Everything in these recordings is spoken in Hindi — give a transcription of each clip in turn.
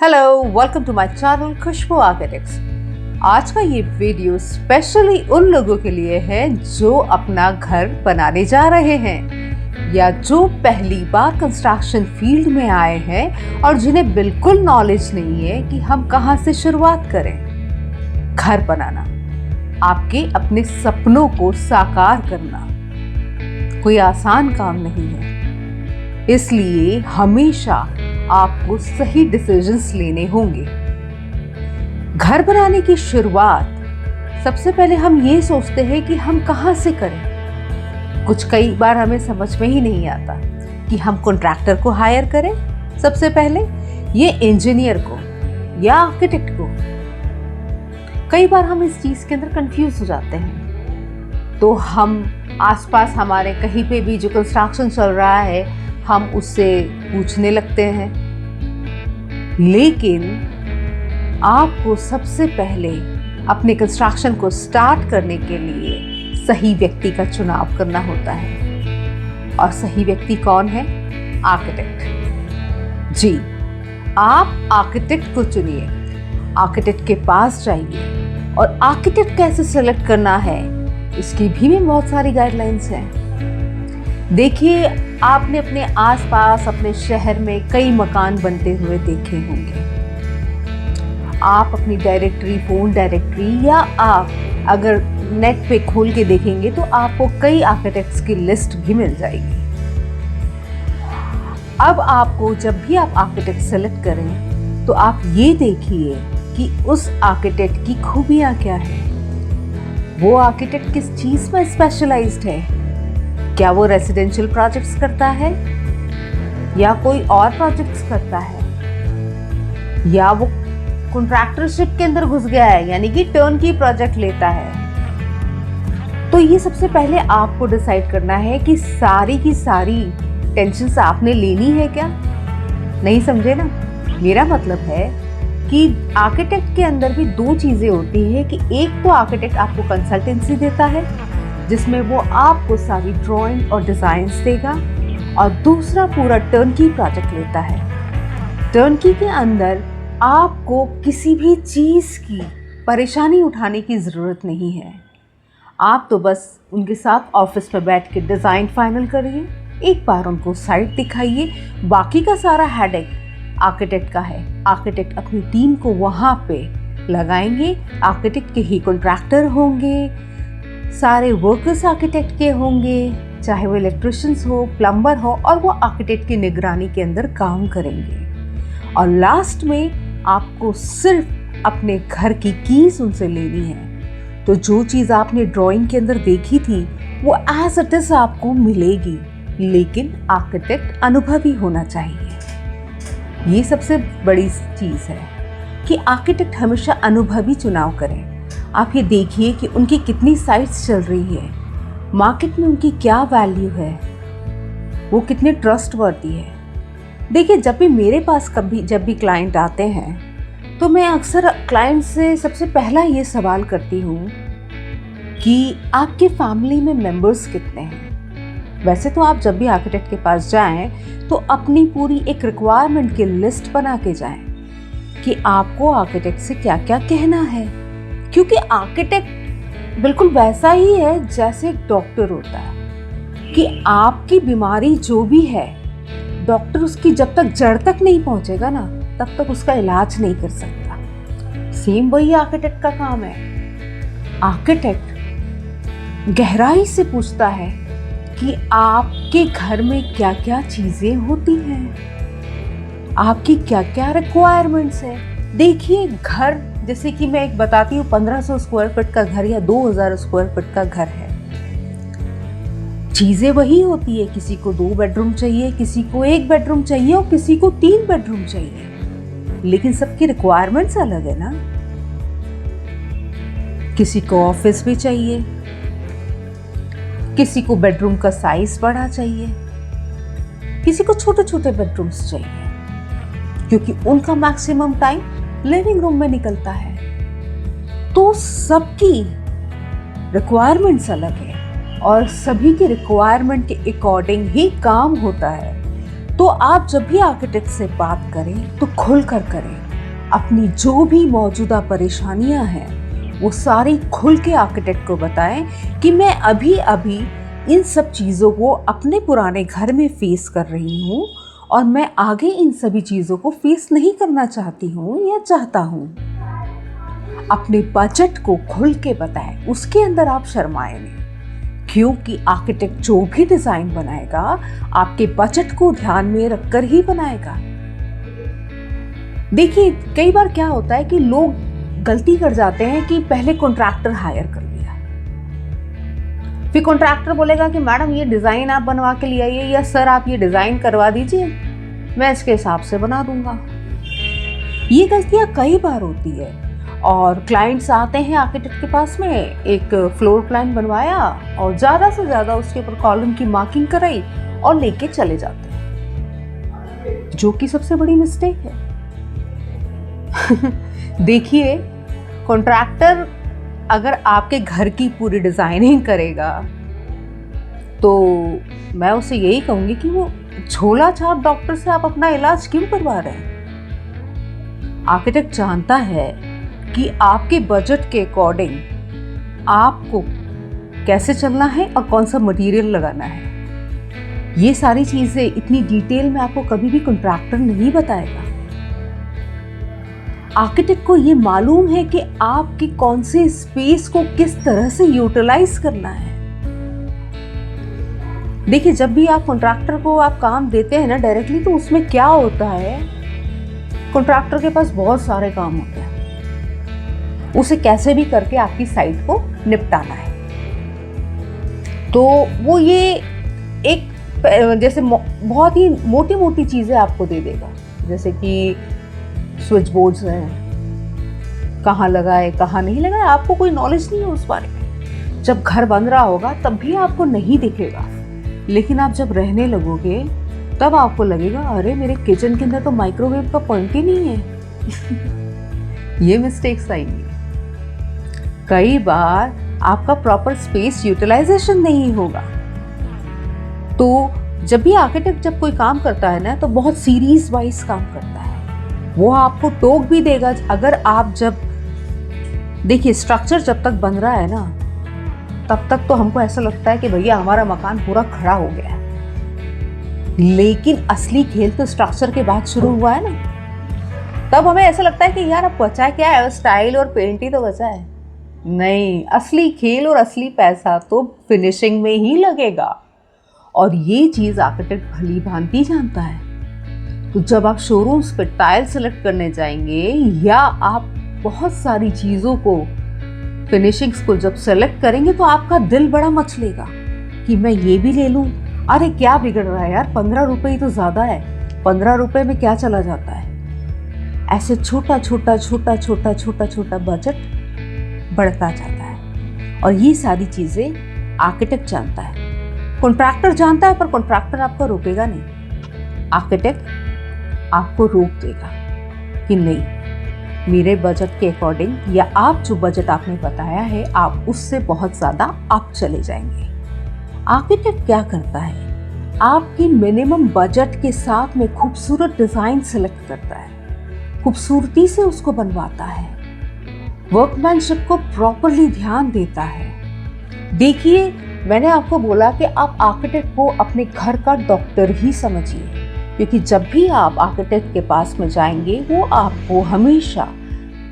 Hello, welcome to my channel Khushboo architects. आज का ये वीडियो स्पेशली उन लोगों के लिए है जो अपना घर बनाने जा रहे हैं या जो पहली बार कंस्ट्रक्शन फील्ड में आए हैं और जिन्हें बिल्कुल नॉलेज नहीं है कि हम कहाँ से शुरुआत करें। घर बनाना, आपके अपने सपनों को साकार करना कोई आसान काम नहीं है, इसलिए हमेशा आपको सही डिसीजंस लेने होंगे। घर बनाने की शुरुआत सबसे पहले हम ये सोचते हैं कि हम कहाँ से करें। कई बार हमें समझ में ही नहीं आता कि हम कॉन्ट्रैक्टर को हायर करें सबसे पहले, ये इंजीनियर को या आर्किटेक्ट को। कई बार हम इस चीज़ के अंदर कंफ्यूज हो जाते हैं, तो हम आसपास हमारे कहीं पे भी जो कंस्ट्रक्शन चल रहा है हम उससे पूछने लगते हैं। लेकिन आपको सबसे पहले अपने कंस्ट्रक्शन को स्टार्ट करने के लिए सही व्यक्ति का चुनाव करना होता है। और सही व्यक्ति कौन है? आर्किटेक्ट। जी, आप आर्किटेक्ट को चुनिए, आर्किटेक्ट के पास जाइए। और आर्किटेक्ट कैसे सेलेक्ट करना है इसकी भी बहुत सारी गाइडलाइंस हैं। देखिए, आपने अपने आसपास अपने शहर में कई मकान बनते हुए देखे होंगे। आप अपनी डायरेक्टरी, फोन डायरेक्टरी या आप अगर नेट पे खोल के देखेंगे तो आपको कई आर्किटेक्ट्स की लिस्ट भी मिल जाएगी। अब आपको जब भी आप आर्किटेक्ट सेलेक्ट करें तो आप ये देखिए कि उस आर्किटेक्ट की खूबियाँ क्या है। वो आर्किटेक्ट किस चीज़ में स्पेशलाइज्ड है? क्या वो रेजिडेंशियल प्रोजेक्ट्स करता है या कोई और प्रोजेक्ट्स करता है, या वो कॉन्ट्रैक्टरशिप के अंदर घुस गया है यानी कि टर्न की प्रोजेक्ट लेता है। तो ये सबसे पहले आपको डिसाइड करना है कि सारी की सारी टेंशन्स आपने लेनी है क्या। नहीं समझे ना? मेरा मतलब है कि आर्किटेक्ट के अंदर भी दो चीज़ें होती हैं कि एक तो आर्किटेक्ट आपको कंसल्टेंसी देता है जिसमें वो आपको सारी ड्राइंग और डिज़ाइंस देगा, और दूसरा पूरा टर्नकी प्रोजेक्ट लेता है। टर्नकी के अंदर आपको किसी भी चीज़ की परेशानी उठाने की ज़रूरत नहीं है। आप तो बस उनके साथ ऑफिस में बैठ के डिज़ाइन फाइनल करिए, एक बार उनको साइट दिखाइए, बाकी का सारा हेडेक आर्किटेक्ट का है। आर्किटेक्ट अपनी टीम को वहाँ पे लगाएंगे, आर्किटेक्ट के ही कॉन्ट्रैक्टर होंगे, सारे वर्कर्स आर्किटेक्ट के होंगे, चाहे वो इलेक्ट्रिशियंस हो, प्लम्बर हो, और वो आर्किटेक्ट की निगरानी के अंदर काम करेंगे। और लास्ट में आपको सिर्फ अपने घर की कीज उनसे लेनी है। तो जो चीज़ आपने ड्राइंग के अंदर देखी थी वो एज इट इज आपको मिलेगी, लेकिन आर्किटेक्ट अनुभवी होना चाहिए। ये सबसे बड़ी चीज़ है कि आर्किटेक्ट हमेशा अनुभवी चुनाव करें। आप ये देखिए कि उनकी कितनी साइट्स चल रही है, मार्केट में उनकी क्या वैल्यू है, वो कितने ट्रस्टवर्दी है। देखिए, जब भी मेरे पास जब भी क्लाइंट आते हैं तो मैं अक्सर क्लाइंट से सबसे पहला ये सवाल करती हूँ कि आपके फैमिली में मेंबर्स कितने हैं। वैसे तो आप जब भी आर्किटेक्ट के पास जाएं तो अपनी पूरी एक रिक्वायरमेंट की लिस्ट बना के जाएं कि आपको आर्किटेक्ट से क्या क्या कहना है, क्योंकि आर्किटेक्ट बिल्कुल वैसा ही है जैसे एक डॉक्टर होता है कि आपकी बीमारी जो भी है, डॉक्टर उसकी जब तक जड़ तक नहीं पहुंचेगा ना तब तक उसका इलाज नहीं कर सकता। सेम वही आर्किटेक्ट का काम है। आर्किटेक्ट गहराई से पूछता है कि आपके घर में क्या क्या चीजें होती हैं, आपकी क्या क्या रिक्वायरमेंट्स है। देखिए, घर जैसे कि मैं एक बताती हूँ, 1500 स्क्वायर फीट का घर या 2000 स्क्वायर फीट का घर है, चीजें वही होती है। किसी को 2 बेडरूम चाहिए, किसी को 1 बेडरूम चाहिए और किसी को 3 बेडरूम चाहिए, लेकिन सबकी रिक्वायरमेंट्स अलग है ना। किसी को ऑफिस भी चाहिए, किसी को बेडरूम का साइज बड़ा चाहिए, किसी को छोटे छोटे बेडरूम्स चाहिए, क्योंकि उनका मैक्सिमम टाइम लिविंग रूम में निकलता है। तो सबकी रिक्वायरमेंट्स अलग है और सभी की रिक्वायरमेंट के अकॉर्डिंग ही काम होता है। तो आप जब भी आर्किटेक्ट से बात करें तो खुल कर करें, अपनी जो भी मौजूदा परेशानियां हैं वो सारी खुल के आर्किटेक्ट को बताएं कि मैं अभी अभी इन सब चीज़ों को अपने पुराने घर में फेस कर रही हूँ और मैं आगे इन सभी चीज़ों को फेस नहीं करना चाहती हूँ या चाहता हूँ। अपने बजट को खुल के बताएं, उसके अंदर आप शर्माएं नहीं, क्योंकि आर्किटेक्ट जो भी डिज़ाइन बनाएगा आपके बजट को ध्यान में रखकर ही बनाएगा। देखिए, कई बार क्या होता है कि लोग गलती कर जाते हैं कि पहले कॉन्ट्रैक्टर हायर कर लिया, फिर कॉन्ट्रैक्टर बोलेगा कि मैडम ये डिज़ाइन आप बनवा के ले आइए, या सर आप ये डिज़ाइन करवा दीजिए, मैं इसके हिसाब से बना दूंगा। ये गलतियां कई बार होती है और क्लाइंट्स आते हैं आर्किटेक्ट के पास में, एक फ्लोर प्लान बनवाया और ज़्यादा से ज़्यादा उसके ऊपर कॉलम की मार्किंग कराई और लेके चले जाते हैं, जो कि सबसे बड़ी मिस्टेक है। देखिए, कॉन्ट्रैक्टर अगर आपके घर की पूरी डिज़ाइनिंग करेगा तो मैं उसे यही कहूँगी कि वो झोला छाप डॉक्टर से आप अपना इलाज क्यों करवा रहे हैं। आर्किटेक्ट जानता है कि आपके बजट के अकॉर्डिंग आपको कैसे चलना है और कौन सा मटेरियल लगाना है। ये सारी चीज़ें इतनी डिटेल में आपको कभी भी कॉन्ट्रैक्टर नहीं बताएगा। आर्किटेक्ट को ये मालूम है कि आपके कौन से स्पेस को किस तरह से यूटिलाइज करना है। देखिए, जब भी आप कॉन्ट्रैक्टर को आप काम देते हैं ना डायरेक्टली, तो उसमें क्या होता है, कॉन्ट्रैक्टर के पास बहुत सारे काम होते हैं, उसे कैसे भी करके आपकी साइट को निपटाना है। तो वो ये एक जैसे बहुत ही मोटी मोटी चीज़ें आपको दे देगा, जैसे कि स्विच बोर्ड्स हैं, कहाँ लगाए कहाँ नहीं लगाए, आपको कोई नॉलेज नहीं है उस बारे में। जब घर बन रहा होगा तब भी आपको नहीं दिखेगा, लेकिन आप जब रहने लगोगे तब आपको लगेगा अरे मेरे किचन के अंदर तो माइक्रोवेव का पॉइंट ही नहीं है। ये मिस्टेक्स आएंगी। कई बार आपका प्रॉपर स्पेस यूटिलाइजेशन नहीं होगा। तो जब भी आर्किटेक्ट जब कोई काम करता है ना, तो बहुत सीरीज वाइज काम करता है। वो आपको टोक भी देगा। अगर आप जब देखिए, स्ट्रक्चर जब तक बन रहा है ना, तब तक तो हमको ऐसा लगता है कि भैया हमारा मकान पूरा खड़ा हो गया है, लेकिन असली खेल तो स्ट्रक्चर के बाद शुरू हुआ है ना। तब हमें ऐसा लगता है कि यार अब बचा क्या है, स्टाइल और पेंट ही तो बचा है। नहीं, असली खेल और असली पैसा तो फिनिशिंग में ही लगेगा, और ये चीज़ आर्किटेक्ट भली भांति जानता है। तो जब आप शोरूम्स पे टाइल सेलेक्ट करने जाएंगे या आप बहुत सारी चीज़ों को, फिनिशिंग्स को जब सेलेक्ट करेंगे, तो आपका दिल बड़ा मचलेगा कि मैं ये भी ले लूँ। अरे क्या बिगड़ रहा है यार, 15 रुपये ही तो ज़्यादा है, 15 रुपये में क्या चला जाता है। ऐसे छोटा छोटा छोटा छोटा छोटा छोटा बजट बढ़ता जाता है, और ये सारी चीज़ें आर्किटेक्ट जानता है। कॉन्ट्रैक्टर जानता है, पर कॉन्ट्रैक्टर आपको रोकेगा नहीं। आर्किटेक्ट आपको रोक देगा कि नहीं, मेरे बजट के अकॉर्डिंग, या आप जो बजट आपने बताया है आप उससे बहुत ज़्यादा आप चले जाएंगे। आर्किटेक्ट क्या करता है, आपकी मिनिमम बजट के साथ में खूबसूरत डिज़ाइन सेलेक्ट करता है, खूबसूरती से उसको बनवाता है, वर्कमैनशिप को प्रॉपरली ध्यान देता है। देखिए, मैंने आपको बोला कि आप आर्किटेक्ट को अपने घर का डॉक्टर ही समझिए, क्योंकि जब भी आप आर्किटेक्ट के पास में जाएंगे वो आपको हमेशा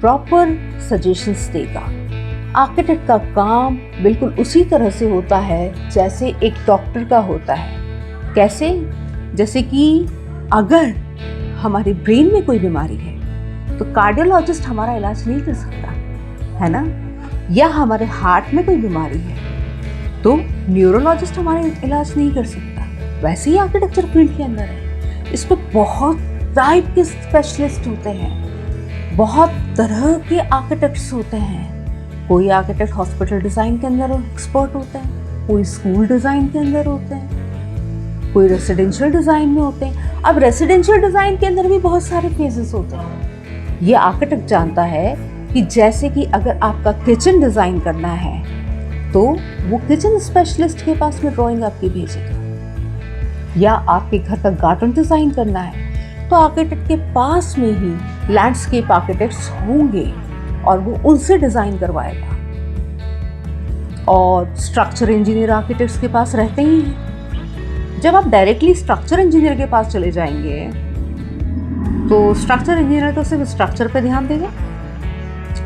प्रॉपर सजेशंस देगा। आर्किटेक्ट का काम बिल्कुल उसी तरह से होता है जैसे एक डॉक्टर का होता है। कैसे? जैसे कि अगर हमारे ब्रेन में कोई बीमारी है तो कार्डियोलॉजिस्ट हमारा इलाज नहीं कर सकता, है ना, या हमारे हार्ट में कोई बीमारी है तो न्यूरोलॉजिस्ट हमारा इलाज नहीं कर सकता। वैसे ही आर्किटेक्चर फील्ड के अंदर है, इसमें बहुत टाइप के स्पेशलिस्ट होते हैं, बहुत तरह के आर्किटेक्ट्स होते हैं। कोई आर्किटेक्ट हॉस्पिटल डिज़ाइन के अंदर एक्सपर्ट होते हैं, कोई स्कूल डिज़ाइन के अंदर होते हैं, कोई रेसिडेंशियल डिज़ाइन में होते हैं। अब रेसिडेंशियल डिज़ाइन के अंदर भी बहुत सारे फेजेस होते हैं। ये आर्किटेक्ट जानता है कि जैसे कि अगर आपका किचन डिज़ाइन करना है तो वो किचन स्पेशलिस्ट के पास में ड्राइंग आपकी भेजेगा, या आपके घर का गार्डन डिज़ाइन करना है तो आर्किटेक्ट के पास में ही लैंडस्केप आर्किटेक्ट्स होंगे और वो उनसे डिज़ाइन करवाएगा, और स्ट्रक्चर इंजीनियर आर्किटेक्ट्स के पास रहते ही हैं। जब आप डायरेक्टली स्ट्रक्चर इंजीनियर के पास चले जाएंगे तो स्ट्रक्चर इंजीनियर तो सिर्फ स्ट्रक्चर पे ध्यान देगा,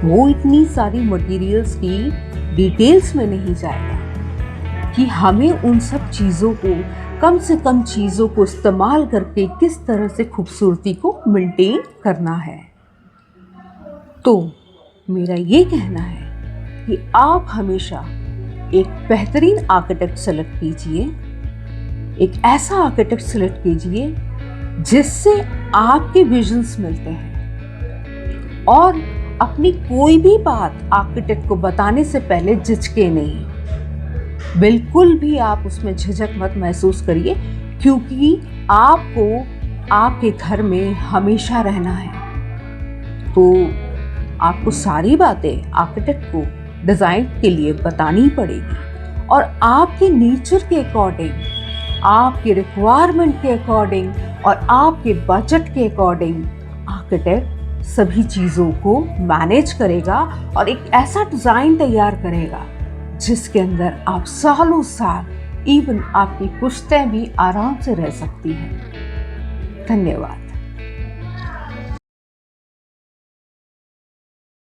वो इतनी सारी मटेरियल्स की डिटेल्स में नहीं जाएगा कि हमें उन सब चीज़ों को, कम से कम चीज़ों को इस्तेमाल करके किस तरह से खूबसूरती को मेंटेन करना है। तो मेरा ये कहना है कि आप हमेशा एक बेहतरीन आर्किटेक्ट सेलेक्ट कीजिए, एक ऐसा आर्किटेक्ट सेलेक्ट कीजिए जिससे आपके विजन्स मिलते हैं, और अपनी कोई भी बात आर्किटेक्ट को बताने से पहले झिझके नहीं, बिल्कुल भी आप उसमें झिझक मत महसूस करिए, क्योंकि आपको आपके घर में हमेशा रहना है। तो आपको सारी बातें आर्किटेक्ट को डिज़ाइन के लिए बतानी पड़ेगी, और आपके नेचर के अकॉर्डिंग, आपके रिक्वायरमेंट के अकॉर्डिंग और आपके बजट के अकॉर्डिंग आर्किटेक्ट सभी चीज़ों को मैनेज करेगा और एक ऐसा डिज़ाइन तैयार करेगा जिसके अंदर आप सालों साल, इवन आपकी पुश्तें भी आराम से रह सकती हैं। धन्यवाद।